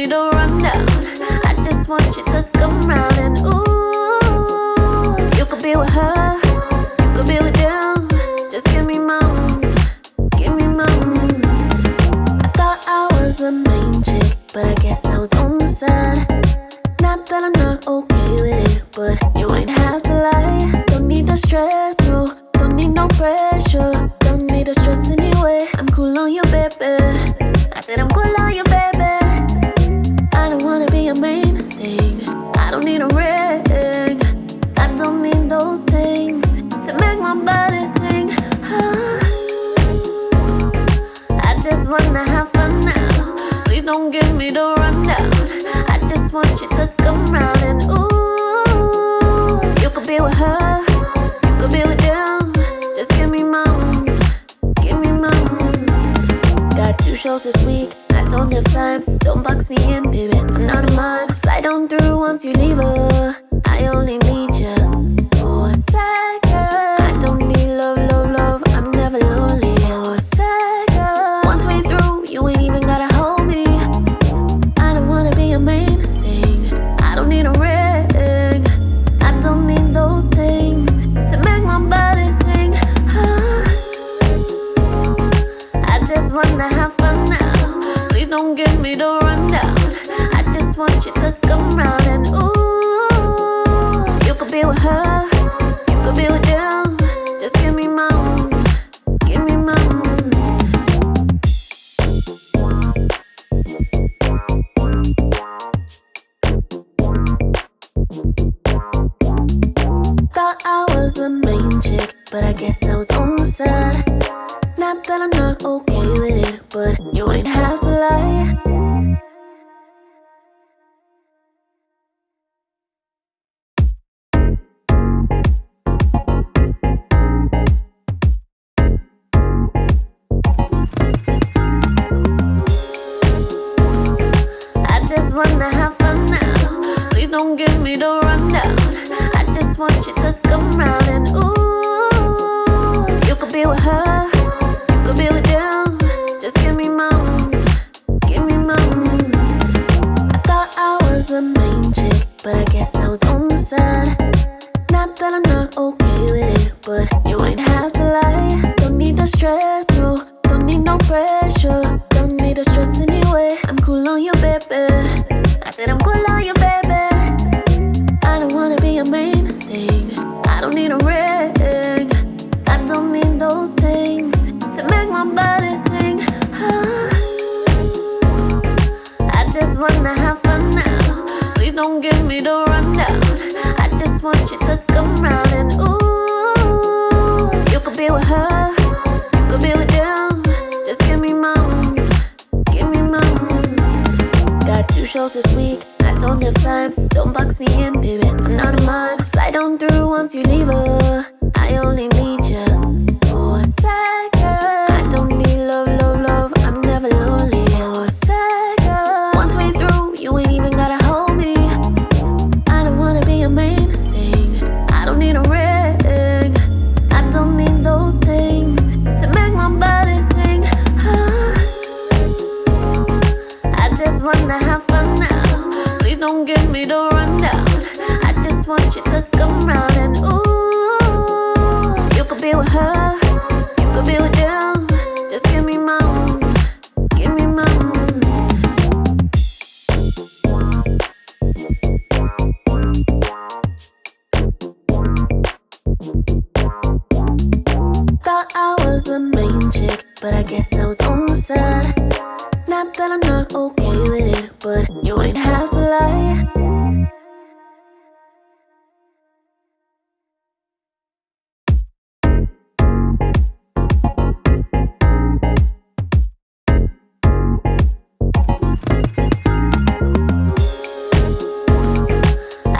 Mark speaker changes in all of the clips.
Speaker 1: me the rundown. I just want you to come round and ooh, you could be with her, you could be with them. Just give me mom, give me mom. I thought I was the main chick, but I guess I was on the side. Not that I'm not okay with it, but you ain't have to lie. Don't need the stress, no, don't need no pressure. Don't need the stress anyway. I'm cool on you, baby. I said I'm cool on you, baby. I don't wanna be your main thing. I don't need a ring. I don't need those things to make my body sing. I just wanna have fun now. Please don't give me the rundown. I just want you to come round and ooh, you could be with her, you could be with them. Just give me mom, give me mom. Got 2 shows this week, I don't have time. Don't box me in, baby, I'm not a mime. Slide on through once you leave her. I only need you for a second. I don't need love, love, love. I'm never lonely for a second. Once we through, you ain't even gotta hold me. I don't wanna be your main thing. I don't need a ring. I don't need those things to make my body sing. I just wanna have fun now. Please don't give me the rundown. I just want you to come round and ooh, you could be with her, you could be with them. Just give me mom, give me mom. Thought I was the main chick, but I guess I was on the side. Not that I'm not okay with it, but you ain't have to lie. I just wanna have fun now. Please don't give me the rundown. I just want you to come round and ooh, you could be with her, you could be with them. Just give me mom, give me mom. I thought I was the main chick, but I guess I was on the side. Not that I'm not okay with it, but you ain't have to lie. Don't need the stress, no, don't need no pressure. Don't need the stress anyway. I'm cool on you, baby. I said I'm cool on you, baby. I don't wanna be your main thing. I don't need a ring. I don't need those things to make my body sing. I just wanna have fun now. Please don't give me the rundown. I just want you to come round and ooh, you could be with her, you could be with them. Just give me mom, give me mom. Got 2 shows this week, I don't have time. Don't box me in, baby, I'm not a mime. Slide on through once you leave her. I only need you for a second. I don't need love, love, love. I'm never lonely for a second. Once we through, you ain't even gotta hold me. I don't wanna be your main thing. I don't need a ring. I don't need those things to make my body sing. I just wanna have fun now. Please don't give me the rundown. I just want you to come round and ooh, you could be with her, you could be with them. Just give me mom, give me mom. Thought I was the main chick, but I guess I was on the side. Not that I'm not okay with it, but you ain't have to lie.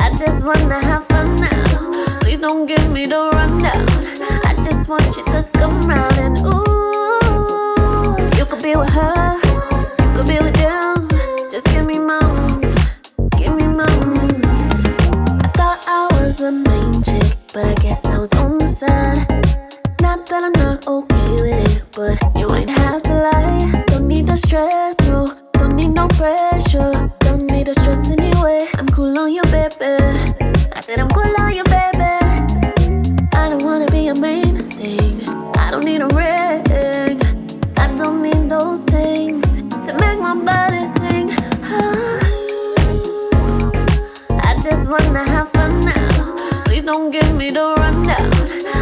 Speaker 1: I just wanna have fun now. Please don't give me the rundown. I just want you to come round and ooh, you could be with her, you could be with them. Just give me mom, give me mom. I thought I was the main chick, but I guess I was on the side. Not that I'm not okay with it, but you ain't have to lie. Don't need the stress, no, don't need no pressure. wanna have fun now. Please don't give me the rundown.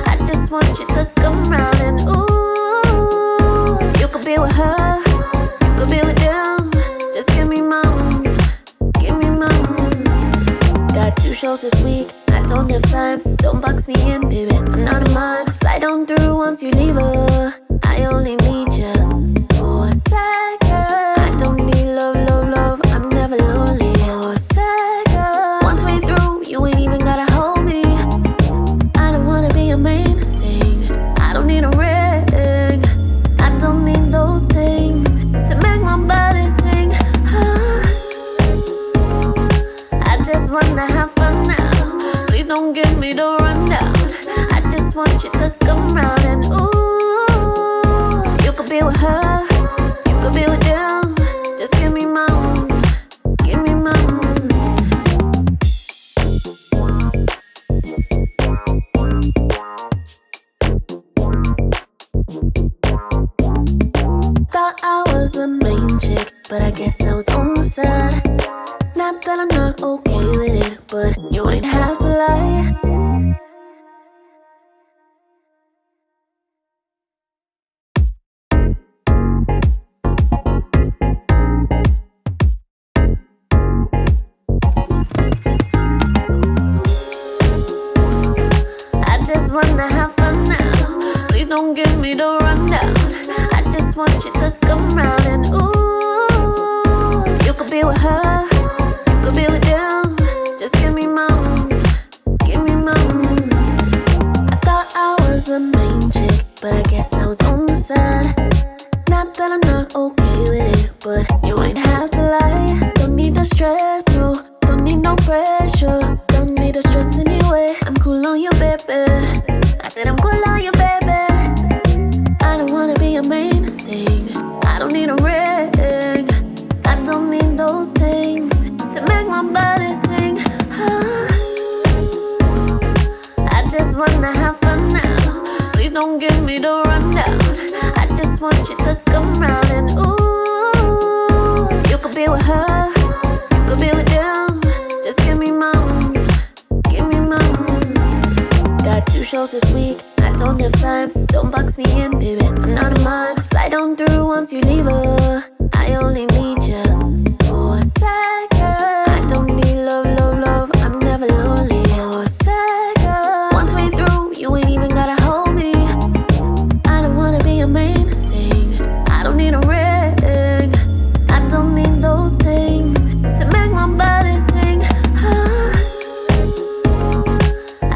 Speaker 1: I just want you to come round and ooh, you could be with her, you could be with them. Just give me mom, give me mom. Got 2 shows this week, I don't have time. Don't box me in, baby, I'm not a mime. Slide on through once you leave her. I only need you for a second. I don't need love, love, love. I'm never lonely for a second. Once we through, you ain't even gotta hold me. I don't wanna be a main thing. I don't need a ring. I don't need those things to make my body sing. I just wanna have fun now. Please don't give me the rundown. I just want you to come round and ooh, you could be with her, you could be with them. Just give me mom, give me mom. Thought I was the main chick, but I guess I was on the side. Not that I'm not okay with it, but you ain't have to lie. I just wanna have fun now. Please don't give me the rundown. I just want you to come round and ooh, you could be with her, you could be with them. Just give me mom, give me mom. I thought I was the main chick, but I guess I was on the side. Not that I'm not okay with it, but you ain't have to lie. Don't need the stress, no. Don't need no pressure. Don't need the stress anyway. I'm cool on you, baby. I said I'm cool on you, baby. I don't wanna be a main thing. I don't need a ring. I don't need those things to make my body sing. I just wanna have fun now. Please don't give me the rundown. I just want you to come round and ooh, you could be with her, you could be with them. Just give me mom, give me mom. Got 2 shows this week, I don't have time. Don't box me in, baby, I'm not a mime. Slide on through once you leave her. I only need you for a second. I don't need love, love, love. I'm never lonely for a second. Once we through, you ain't even gotta hold me. I don't wanna be a main thing. I don't need a ring. I don't need those things to make my body sing.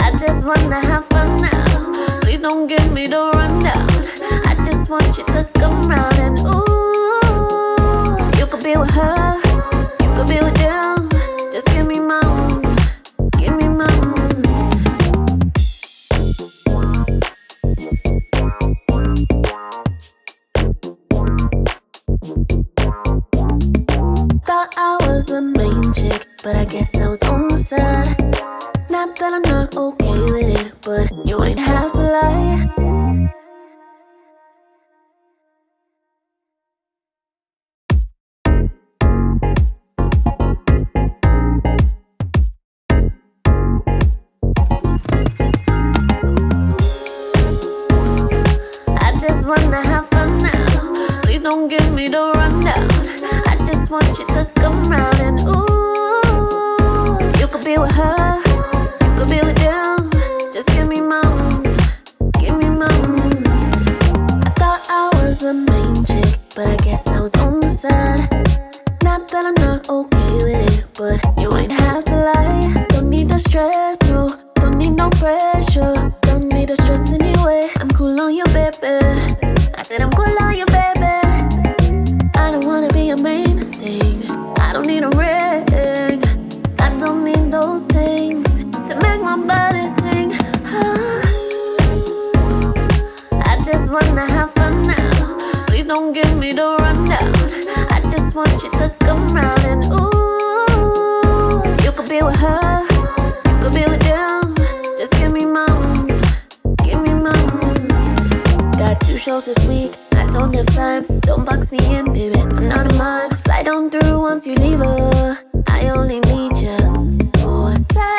Speaker 1: I just wanna have fun now. Please don't give me the rundown. I just want you to come round and ooh, you could be with her, you could be with them. Just give me mom, give me mom. Thought I was the main chick, but I guess I was on the side. Not that I'm not okay with it, but you ain't have to lie. I just wanna have fun now. Please don't give me the rundown. I just want you to come round and ooh, you could be with her, you could be with them. Just give me mom, give me mom. I thought I was the main chick, but I guess I was on the side. Not that I'm not okay with it, but you ain't have to lie. Don't need the stress, no. Don't need no pressure. Don't need the stress anyway. I'm cool on you, baby. I said I'm cool on you, baby. I don't wanna be a main thing. I don't need a ring. I don't need those things to make my body sing. I just wanna have fun now. Please don't give me the rundown. I just want you to come round and ooh, you could be with her, you could be with them. Just give me mom, give me mom. Got 2 shows this week, I don't have time. Don't box me in, baby, I'm not a mime. Slide on through once you leave her. I only need you for a second.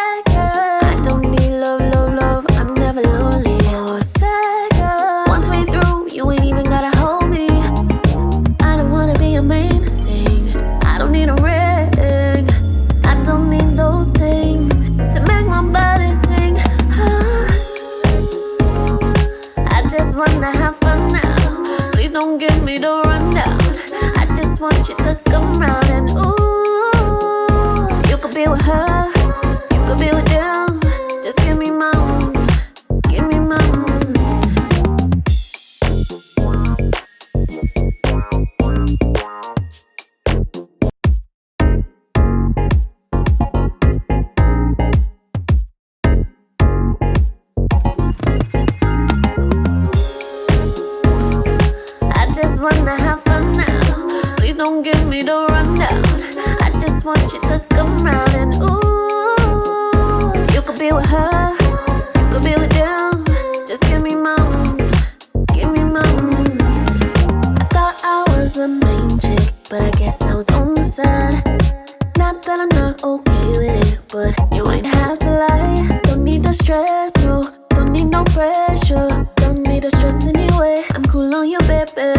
Speaker 1: but you ain't have to lie. Don't need the stress, no. Don't need no pressure. Don't need the stress anyway. I'm cool on you, baby.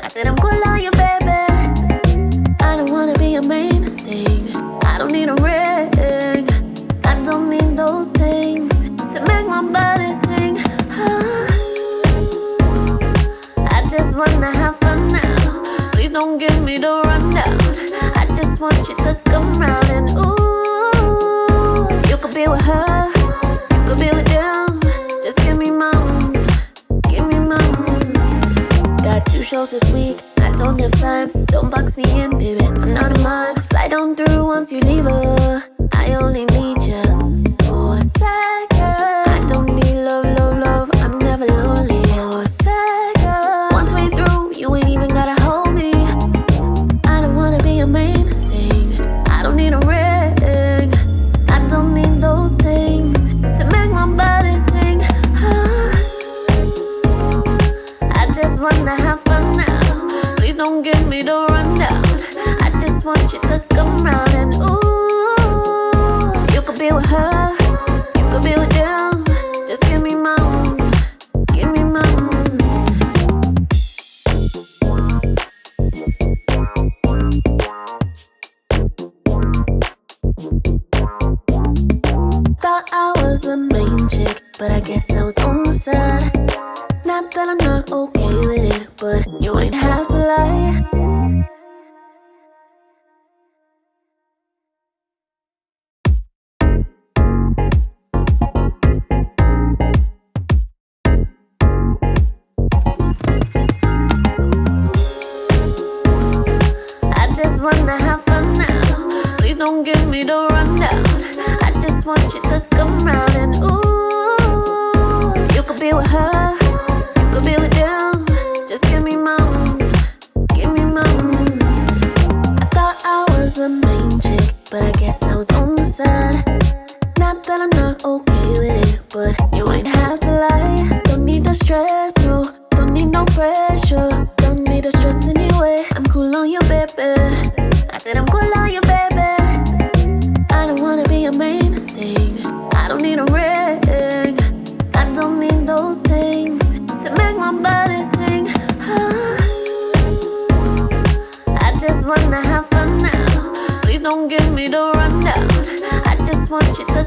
Speaker 1: I said I'm cool on you, baby. I don't wanna be a main thing. I don't need a ring. I don't need those things to make my body sing. I just wanna have fun now. Please don't give me the rundown. I just want you to come round and ooh, you could be with her, you could be with them. Just give me mom, give me mom. Got 2 shows this week, I don't have time. Don't box me in, baby, I'm not a mine. Slide on through once you leave her. I only need you for a second. I don't need love, love, love. I'm never lonely for a second. Once we through, you ain't even gotta hold me. I don't wanna be a main thing. I don't need a ring. I don't need those things to make my body sing. I just wanna have fun now. Please don't give me the rundown. I just want you to come round and ooh, you could be with her, you could be with them. Just give me mom, give me mom. Thought I was the main chick, but I guess I was on the side. Not that I'm not okay with it, but you ain't have to lie. I just wanna have fun now. Please don't give me the rundown. I just want you to come round and ooh, you could be with her, you could be with them. Just give me mom, give me mom. I thought I was the main chick, but I guess I was on the side. Not that I'm not okay with it, but you ain't have to lie. Don't need the stress, no. Don't need no pressure. Don't need the stress anyway. I'm cool on you, baby. I said I'm cool on you, baby. I don't wanna be a main thing. I don't need a ring. I don't need those things to make my body sing. I just wanna have fun now. Please don't give me the rundown. I just want you to